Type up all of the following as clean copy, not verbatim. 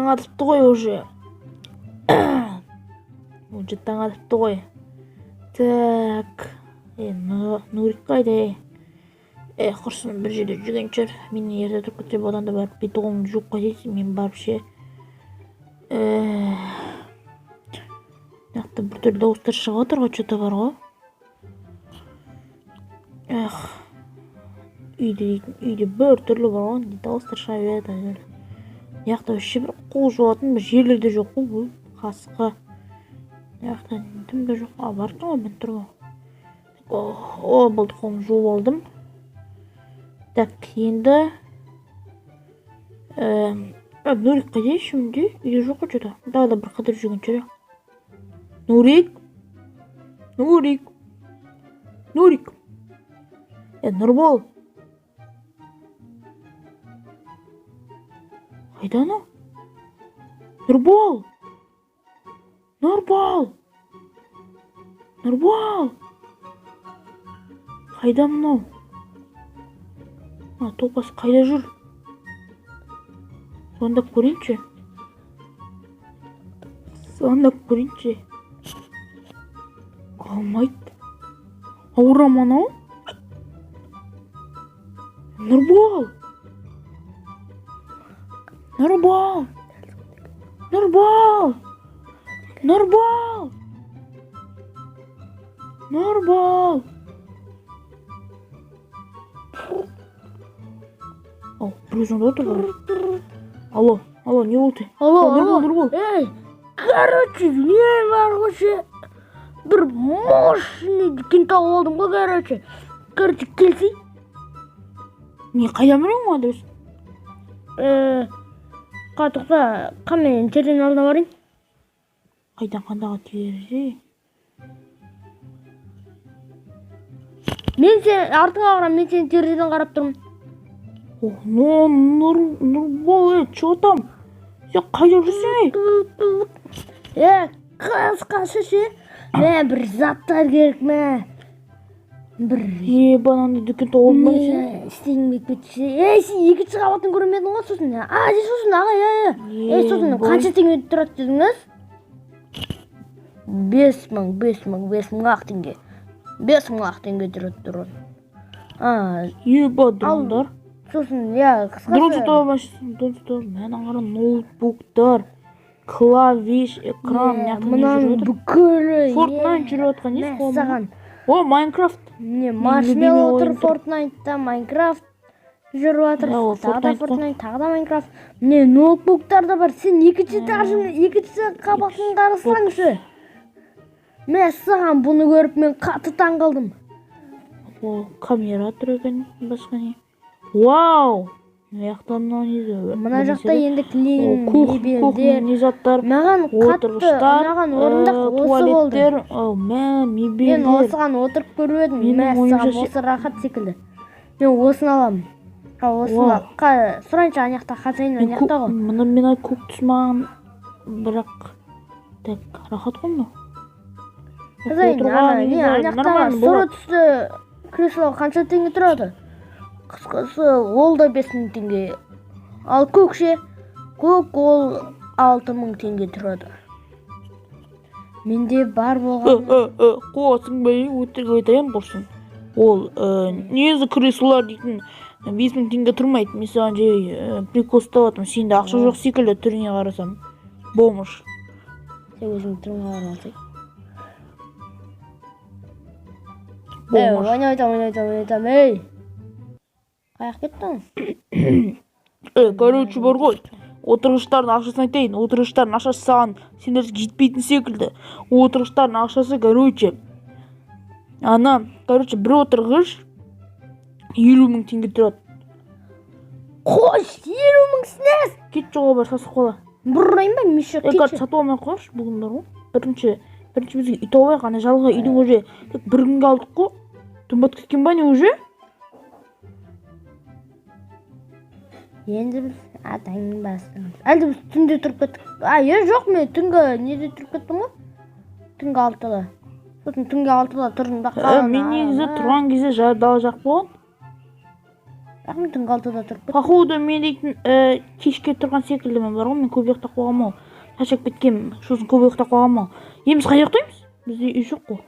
таң атыпты ғой уже. Уже таң атыпты ғой. Так. Нурик қайда? Құрсын бір жерде жүрген шығар. Мен ерте тұрып кетсе одан да барып бет қолымды жуып қайтесің. Мен барып ше. Нақты бір түрлі дауыстар шығып отыр ғой, что-то бар ғой. Үйде бір түрлі бар ғой, дауыстар шыға береді. Яқта вообще бір қол жуатын бір жерлерде жоқ қой, қасқа. Яқта тым да жоқ. Бардың ғой мен тұрға. Болды, қолым жуып алдым. Так, енді Нурик қайда şimdi? Үйде жоқ қой что-то. Тағы да бір қыдырып жүрген шығар. Нурик. Нұрбол. Қайда анау? Нұрбол. Қайда мынау? Топас қайда жүр? Звондап көрейінші. Қалмайды. Ауырам анау? Нұрбол. Біреу звондап отыр ғой. Алло, не болды? Нұрбол. Короче, не бар ғой. Bir машина дүкен тауып алдым ғой, короче, келсей. Не, қайда мінемін адрес? Тоқта, қанмен терезенің алдына барайын. Қайдағы терезе? Мен сен артыңа қарам, мен сен терезеден қарап тұрмын. Нұрбол, что там? Сен қайда жүрсің? Қасқасы ше. Bir заттар керек ме? Бананды дүкен тауып алмайсың? Істеңбек бетше. Сен екінші қабатын көрмедің ғой сосын. Сосын аға, сосын қанша теңге тұрады дедіңіз? 5.000 ақ теңге. 5.000 ақ теңге тұрады. Дұрындар. Сосын, қысқасы. Дұрын тұтау. Мен аңғара ноутбуктар, клавиш, экран, мұнан бүкілі. Fortnite жүріп отқан не саған? Minecraft. Маршмеллоу отыр Fortnite'та, Minecraft жүріп отыр. Тағы да Fortnite, тағы да Minecraft. Ноутбуктар да бар. Сен екінші қабақтың қарасаңшы. Мен саған бұны көріп, мен қатты таң қалдым. Камера тұр екен, басқа не? Вау! Мына жақта енді кілем, мебелдер, маған орындық осы болды. Мен осыған отырып көріп едім, мен саған осы рахат секілді. Мен осыны алам. Сұрайыншы анаяқта хозяин анаяқта ғой. Мына көк түс маған бірақ рахат қой мынау. Хозяин, анаяқта сұры түсті кресло қанша теңге тұрады? Қысқасы, ол да 5.000 теңге. Ал көкше, көк ол 6.000 теңге тұрады. Менде бар болған... Қуасың бәйі, өтірік айтайын құрсын. Ол незі креслолар дейтін 5.000 теңге тұрмайды. Мен саған жай прикол ұстап атым. Сенде ақша жоқ секілді түріне қарасам. Болмыш. Сен өзің түріңе қарасың. Ойнайтам. Қаяқ кеттің? Короче, бар ғой. Отырғыштардың ақшасын айтайын. Отырғыштардың ақшасы саған сендер жетпейтін секілді. Отырғыштардың ақшасы, короче, бір отырғыш 50.000 теңге тұрады. Қош, 50.000 снес! Кет жоға бар, сасық қола. Бұррайын ба, меші кетші. Сату алмай қойшы бүгін бар ғой. Бірінші бізге үй тауып ана жалға үйдің уже бір күнге алдық қой. Түмбат кеткен ба не уже? Енді біз атаңның басын. Әлді біз түнде тұрып кеттік. Жоқ, мен түнгі неде тұрып кеттім ғой? Түнгі 6-да. Сосын түнгі 6-да тұрдым да қалған. Мен негізі тұрған кезде дала жақ болған. Рахмет, түнгі 6-да тұрып кет. Походу мен дейтін кешке тұрған секілдімін бар ғой, мен көп ұйықтап қойғам ау. Шаршап кеткенмін, сосын көп ұйықтап қойғам ау. Еміз қай ұйықтаймыз? Бізде үй жоқ қой.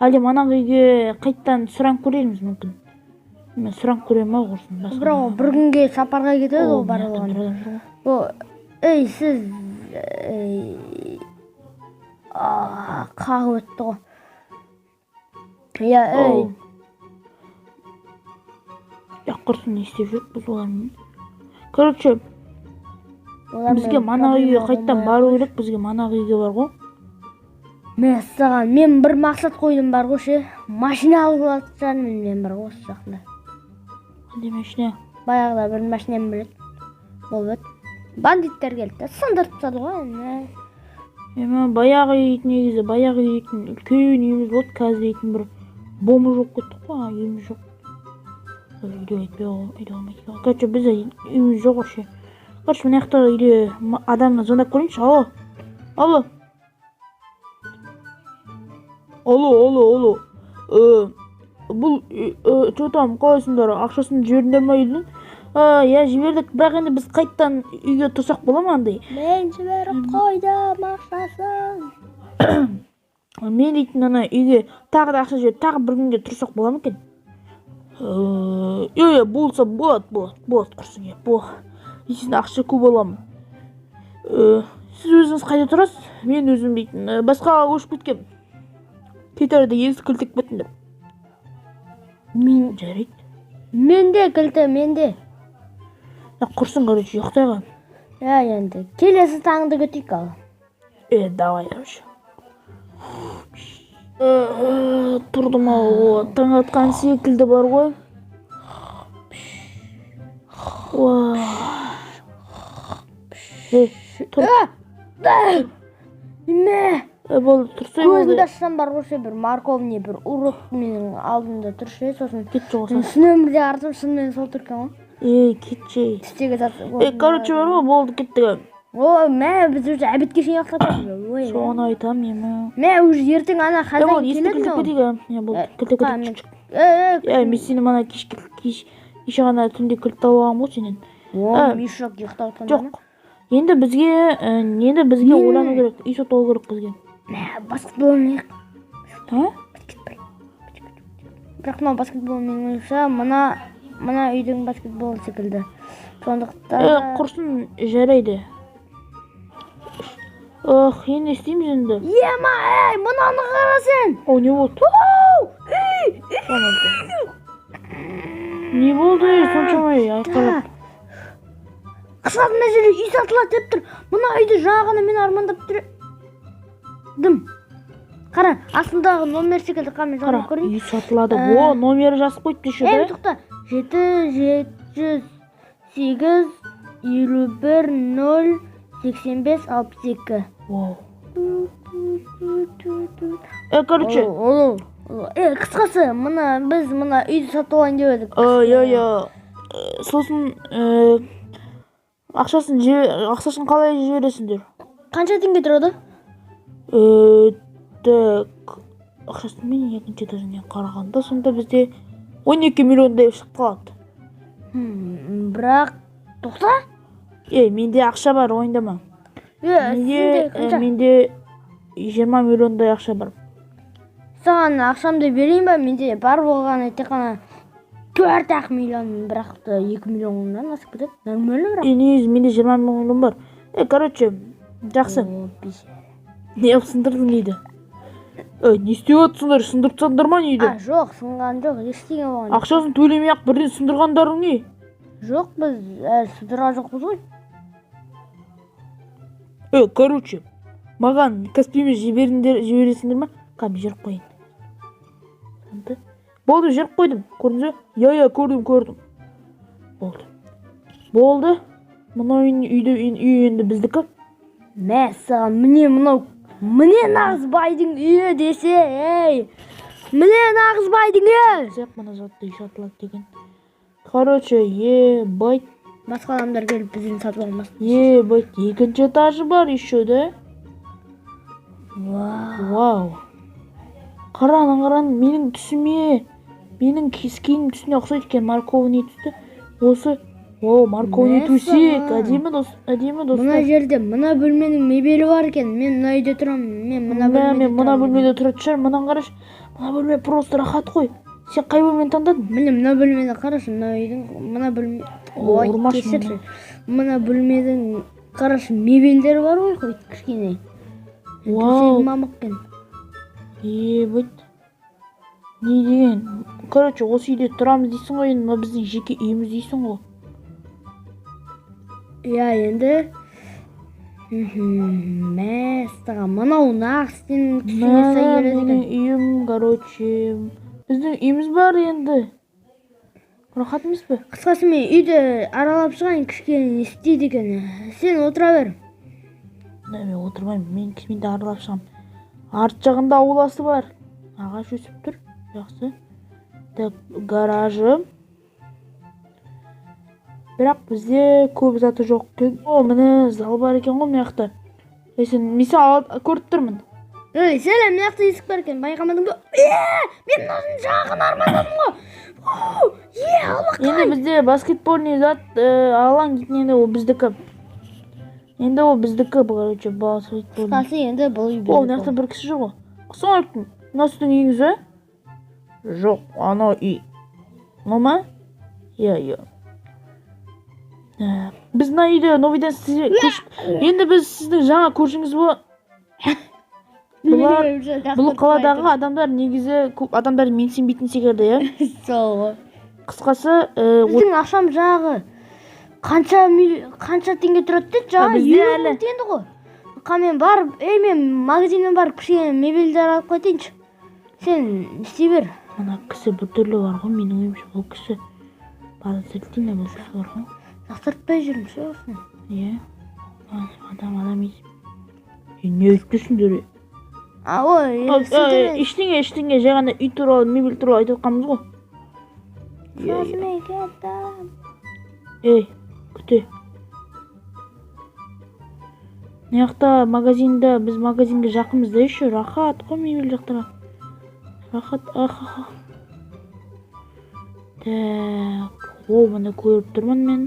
Әлде манағы үйге қайттан сұранып көрерміз мүмкін. Мен сұранып көремін ау құрсын. Бірақ бір күнге сапарға кетеді ғой барлығын. Ей, сіз қағып өтті ғой. Ей. Құрсын не істеп жүріп біз олармен. Короче, бізге манағы үйге қайттан бару керек, бізге манағы үйге бар ғой. Мен бір мақсат қойдым бар ғой ше. Машина алып жатырмын мен бар ғой осы жақында. Қандай машина? Баяғыда бір машинам білет. Болып өт. Бандиттер келді. Сындырып тастады ғой. Баяғы дейтін негізі, баяғы дейтін үлкен үйіміз болды, қазір дейтін бір бомы жоқ кеттік қой, үйіміз жоқ. Үйде айтпай алмайды. Короче, біз үйіміз жоқ вообще. Короче, мына жақта үйде адамға звондап көрейінші. Алло. Бұл что там, қалайсыңдар? Ақшасын жібердіңдер ма үйдің? Я жібердік, бірақ енді біз қайттан үйге тұрсақ бола ма андай? Мен жіберіп қойдым ақшасын. Мен дейтін ана үйге тағы да ақша жіберіп, тағы бір күнге тұрсақ бола ма екен? Болса болады құрсын. Есін ақша көп аламын. Сіз өзіңіз қайда тұрасыз? Мен өзім дейтін басқаға көшіп кеткем. Кетерде есік кілтік бітіндім. Мен жарайды. Менде кілті, менде. Құрсын, короче, ұйықтайға. Енді келесі таңды күтейік ал. Давай, короче. Тұрдым ау, таң атқан секілді бар ғой. Тұр. Болды, тұрсай болды. Көзімді ашсам бар ғой, бір морковный, бір урод менің алдымда тұршы, сосын кетші ғой. Шын өмірде артым шынымен сол түркен ғой. Кетші. Түстегі заты. Короче, бар ғой, болды, кеттігі. Біз уже әбітке шейін ұйықтатамыз. Соны айтам, уже ертең ана хазяин келеді ғой. Мен сені мана кеше ғана түнде кілт тауып алғам ғой сенен. Мишок ұйықтап тұрмын. Жоқ. Енді бізге ойлану керек, үй сатып алу керек бізге. Баскетбол ойнайық. Бірақ мына баскетбол менің ойымша мына үйдің баскетбол секілді. Сондықтан құрсын, жарайды. Енді істейміз енді. Мынаны қара сен. Не болды? Не болды? Соншамай айқайлап. Қысқасы мына жерде үй сатылады деп тұр. Мына үйді жаңа мен армандап тұрдым. Қара, астындағы номер секілді қамен жазып көрейін. Үй сатылады. Номері жазып қойып деші да? Тоқта. 7-708 51 0 85 62. Короче. Қысқасы, біз мына үйді сатып алайын деп едік. Сосын ақшасын қалай жібересіңдер? Қанша теңге тұрады? Ақшасын мен екінші этажына қарағанда сонда бізде 12 миллиондай шығып қалады. Бірақ тоқта? Менде ақша бар, ойындама. Менде 20 миллиондай ақша бар. Саған ақшамды берейін ба? Менде бар болғаны тек қана 4 миллион, бірақ 2 миллионнан асып кетеді. Нормально бірақ. Менде 20 миллион бар. Короче, жақсы. Не сындырдың дейді? Не істеп отырсыңдар? Сындырып тастадыңдар ма не дейді? Жоқ, сынған жоқ, ештеңе болған. Ақшасын төлемей-ақ бірден сындырғандарың не? Жоқ, біз сындырған жоқпыз ғой. Короче, маған Каспиймен жібересіңдер ма? Қам, жеріп қойын. Болды, жеріп қойдым. Көрдіңіз бе? Көрдім. Болды. Мына үй енді біздікі. Саған, міне нағыз байдың үйі десе, міне нағыз байдың үйі. Зәп, мына затты үй сатылады деген. Короче, байт. Басқа адамдар келіп бізден сатып алмасын. Байт, екінші этажы бар еще, да? Вау. Қаран, менің түсіме, менің киім түсіне ұқсайды екен, морковный түсті. Осы. О, марковый Мәссаған. төсек. Әдемі достар. Мына жерде мына бөлменің мебелі бар екен. Мен мына үйде тұрамын. Мен мына бөлмеде Мен мына тұрамын. бөлмеде тұратын шығармын. Мынаны қарашы. Мына бөлме просто рахат қой. Сен қай бөлмені таңдадың? Міне мына бөлмені қарашы. Мына үйдің мына бөлме. Ой, Ұрмашы кешірші. Мына бөлменің қарашы мебелдері бар ғой, кішкене. Вау. Төсегі мамық екен. Ебіт. Не деген? Короче, осы үйде тұрамыз дейсің ғой, енді біздің жеке үйіміз дейсің ғой. Иә, енді мәссаған, мынау нағыз сенің түсіңе сай келеді Менің екен. үйім, короче. Біздің үйіміз бар енді. Рахат емес пе? Қысқасы мен үйді аралап шығайын, кішкене не істейді екен. Сен отыра бер. Мен отырмаймын, мен де аралап шығамын. Арт жағында ауласы бар. Ағаш өсіп тұр. Жақсы. Так, гаражы. Бірақ бізде көп заты жоқ. О, міне зал бар екен ғой мына жақта. Мен көріп тұрмын. Ей, сәлем, мына жақта есік бар екен, байқамадың ба? Мен мынасын жағын армандадым ғой. Алақай. Енді бізде баскетбольный зат алаң дейтін, енді ол біздікі. Енді ол біздікі, короче, баскетбол. Қысқасы енді бұл үй О, мына жақта бір кісі жоқ ғой. Қысың айттым. Мына сіздің үйіңіз бе? Жоқ, анау үй. Мынау ма? Иә. Біз мына үйде новыйдан енді біз сіздің жаңа көршіңіз бол. Бұл қаладағы адамдар негізі көп адамдар менсінбейтін секілді, иә? Сол ғой. Қысқасы, Біздің ақшам жағы қанша теңге тұрады деді, жағы бізде 20 мың теңге ғой. Мен барып, мен магазиннен барып кішкене мебельдер алып қайтайыншы. Сен істей бер. Ана кісі бір түрлі бар ғой, менің ойымша бұл кісі подозрительный бұл кісі бар ғой. Жақтыртпай жүрмін, ше осыны. Иә. Адам емес. Не өйтпесіңдер? Ой, Ештеңе, жай ғана үй туралы, мебель туралы айтып жатқанбыз ғой. Қасымен кеттім. Ей, күте. Мына жақта магазинда, біз магазинге жақынбыз да еще, рахат қой мебель жақтыра. Рахат, Так, о, міне көріп тұрмын мен.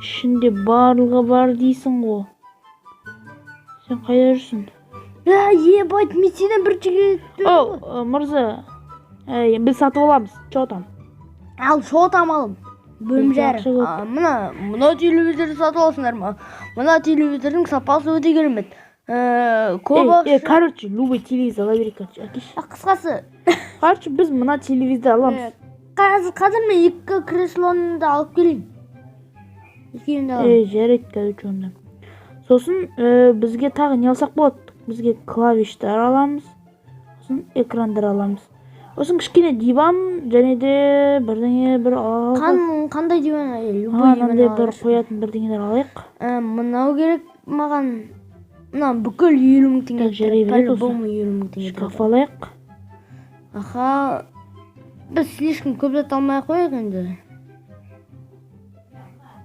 Ішінде барлығы бар дейсің ғой. Сен қайда жүрсің? Ебать, мен сенен бір жігіт. О, мырза, біз сатып аламыз, что там? Ал, что там алым? Бөлім жәрі. Мына телевизорды сатып алсыңдар ма? Мына телевизордың сапасы өте керемет. Короче, любой телевизор ала берейік, короче. Қысқасы. Короче, біз мына телевизор аламыз. Қазір мен екі креслоны да алып келейін. Жарайды, короче, онда. Сосын бізге тағы не алсақ болады? Бізге клавиштар аламыз. Сосын экрандар аламыз. Сосын кішкене диван, және де бірдеңе бір алып. Қандай диван? Мынандай бір қоятын бірдеңелер алайық. Мынау керек маған. Мына бүкіл 20 мың теңге. Жарай береді осы. 20 мың теңге. Шкаф алайық. Аха. Біз слишком көп зат алмай қояйық енді.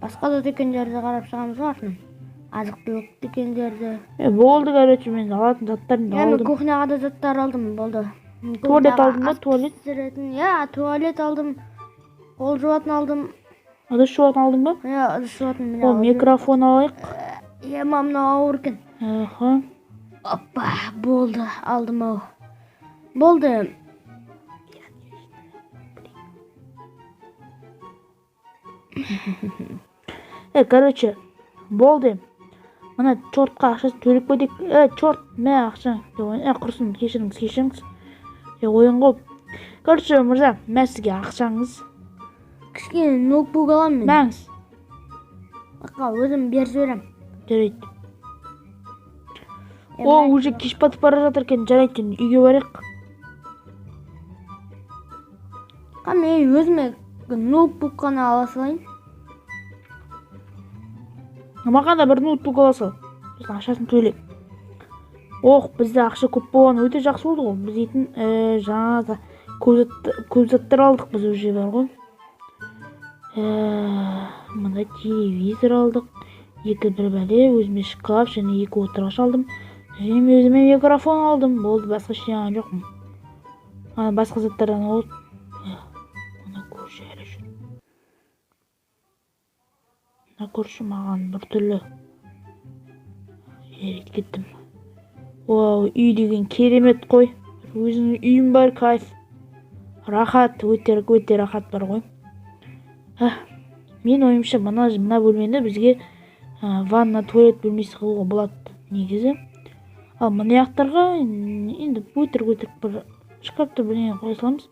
Басқа да дүкендерді қарап шығамыз ғой. Азық-түлік дүкендерді. Болды, короче, мен алатын заттарымды алдым. Мен кухняға да заттар алдым, болды. Туалет алдым ба, туалет? Иә, туалет алдым. Қол жуатын алдым. Ыдыс жуатын алдың ба? Иә, ыдыс жуатын. О, микрофон алайық. Иә, мынау ауыр екен. Оппа, болды, алдым ау. Болды. Короче, болды. Мына чортқа ақшасын төлеп қойдық. Чорт, мә ақшаң. Құрсын, кешіріңіз. Ойын ғой. Короче, мырза, мә сізге ақшаңыз. Кішкене ноутбук аламын мен. Мәңіз. Ақа, өзім беріп жіберем. Жарайды. О, уже кеш батып бара жатыр екен, жарайды, үйге барайық. Мен өзіме ноутбук қана ала салайын. Маған да бір ноутбук ала сал. Ақшасын төлеп. Бізде ақша көп болғаны өте жақсы болды ғой. Біз дейтін жаңа көп заттар алдық, біз уже бар ғой. Мында телевизор алдық. Екі бір бәле, өзіме шкаф және екі отырғыш алдым. Және өзіме микрофон алдым. Болды, басқа ештеңе алған жоқпын. Басқа заттардан ол. Мына көрші әлі жүр. көрші маған біртүрлі кеттім. Вау, үй деген керемет қой. Өзінің үйім бар, кайф. Рахат, өте рахат бар ғой. Мен ойымша мына бөлмені бізге ванна, туалет бөлмесі қылуға болады негізі. Ал мына жақтарға енді өтірік бір шкафты бірдеңе қоя саламыз.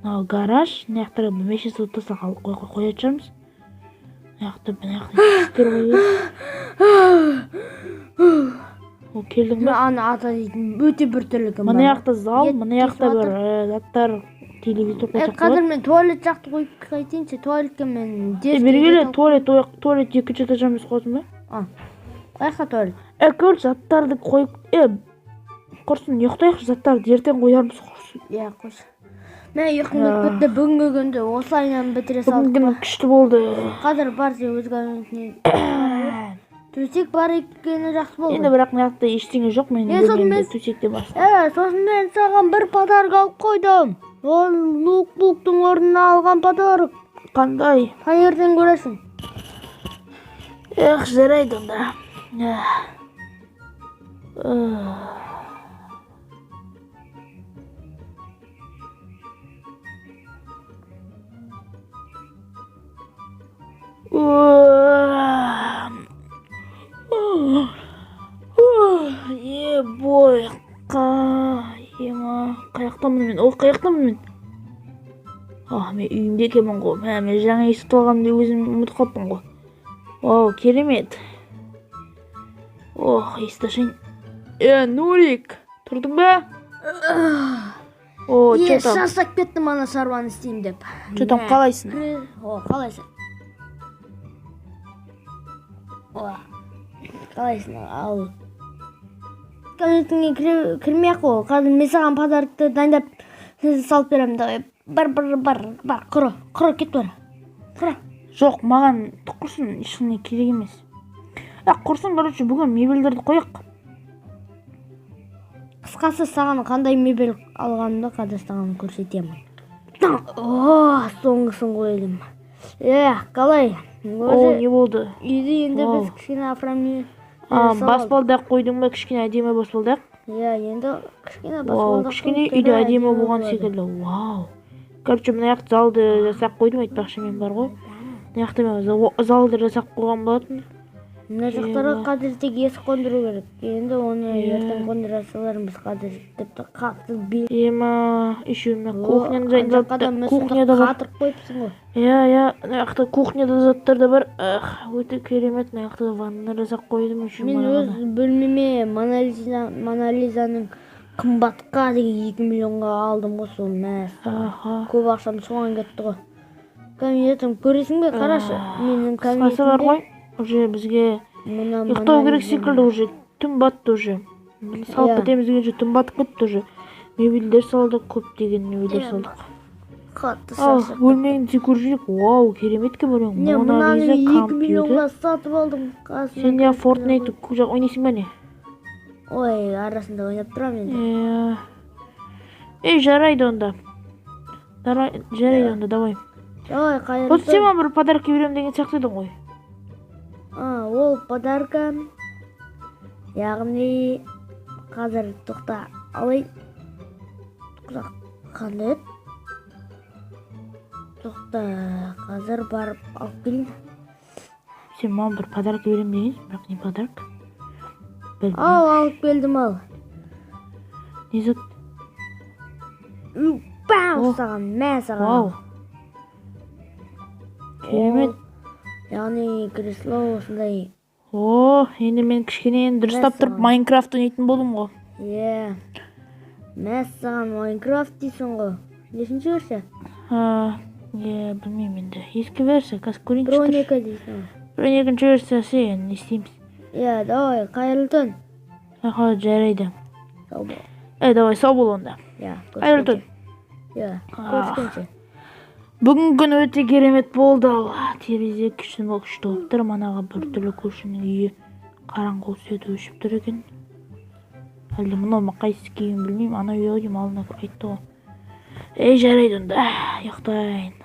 Мынау гараж, мына жақтарға бір мешін сылтаса қоя шығармыз. Мына жақта істер О, келдің бе? Ана ата дейтін өте бір түрлігі. Мына жақта зал, мына жақта бір заттар, телевизор қойсақ болады. Қазір мен туалет жақты қойып қайтайыншы. Туалетке мен бергеле туалет екінші этажымыз қойсын ба? Қайқа туалет? Көрші заттарды қойып, құрсын ұйықтайықшы, заттарды ертең қоярмыз құрсын. Қойшы. Мен ұйқымды бітті бүгінгі күнді осылайынан бітіре салдық. Бүгінгі күшті болды. Қазір бар де өзгәрінен. Төсек бар екені жақсы болды. Енді бірақ мына жақта ештеңе жоқ, мен бөлмемде төсекте бар. Сосын мен саған бір подарок алып қойдым. Ол ноутбуктың орнына алған подарок. Қандай? Таңертең көресің. Жарайды онда. Бой, қаяқтамын мен, қаяқтамын мен. Мен үйімде екенмін ғой. Мен жаңа естіп алғанымды өзім ұмытып қалыппын ғой. Вау, керемет. Есташын. Нурик, тұрдың ба? Шаршап кеттім ана шаруаны істеймін деп. Там қалайсың? Қалайсың? Қалайсың? Ал. Кабинетіңе кірмей-ақ қой. Қазір мен саған подарокты дайындап салып беремін. Бар, құры, кет бар. Құры. Жоқ, маған құрсын, ешқандай керек емес. Құрсын, короче, бүгін мебельдерді қояқ. Қысқасы саған қандай мебель алғанымды қазір саған көрсетемін. Соңғысын қойдым. Қалай? Не болды? Үйді енді біз кішкене оформление баспалдақ қойдың ба, кішкене әдемі баспалдақ? Енді кішкене баспалдақ. Кішкене үйді әдемі болған секілді. Вау. Короче, мына жақты залды жасап қойдым, айтпақшы мен бар ғой. Мына жақты мен залды жасап қойған болатын. Мына жақтарға қазір тек есік қондыру керек. Енді оны ертең қондыра салармыз қазір. Тіпті қатты бел. Еще кухняда бар. Қатырып қойыпсың ғой. Мына жақта кухняда заттар да бар. Өте керемет. Мына жақта ванна жасап қойдым. Мен өз бөлмеме Монолизаның қымбатқа деген 2 миллионға алдым ғой сол мәс. Көп ақшам соған кетті ғой. Кабинетім көресің бе, қарашы. Менің кабинетімде бар ғой. Уже бізге ұйықтау керек секілді, уже түн батты уже. Салып бітеміз дегенше түн батып кетті уже. Мебельдер салдық, көптеген мебельдер салдық. Қатты шаршап. Бөлмеңді көрсек, вау, кереметке бөлең. Мынаны 2 миллионға сатып алдым. Сен не Fortnite ойнайсың ба не? Арасында ойнап тұрам енді. Жарайды онда. Давай. Қайырлы. Вот сен маған бір подарок беремін деген сияқты едің ғой. Ол подарка. Яғни қазір тоқта алайын. Қандай еді? Тоқта қазір барып алып келейін. Сен маған бір подарок беремін дегенсің, бірақ не подарок? Алып келдім ал. Не зат? Саған, мә саған. Вау. Керемет. Яғни кресло осындай. Енді мен кішкене дұрыстап тұрып Майнкрафт ойнайтын болдым ғой. Мә саған Майнкрафт дейсің ғой. Нешінші версия? Білмеймін енді. Ескі версия, қазір көрейінші тұр. 12 дейсің. 12-ші версиясы, не істейміз? Давай, қайырлы түн. Жарайды. Сау бол. Давай, сау бол онда. Қайырлы түн. Көріскенше. Бүгін күн өте керемет болды ал. Терезе күшті болып тұр. Манаға бір түрлі көршінің үйі қараңғы сөйті өшіп тұр екен. Әлде мұнау қайсысы кейін білмеймін. Ана үй ойдым алдына айтты ғой. Жарайды онда. Ұйықтайын.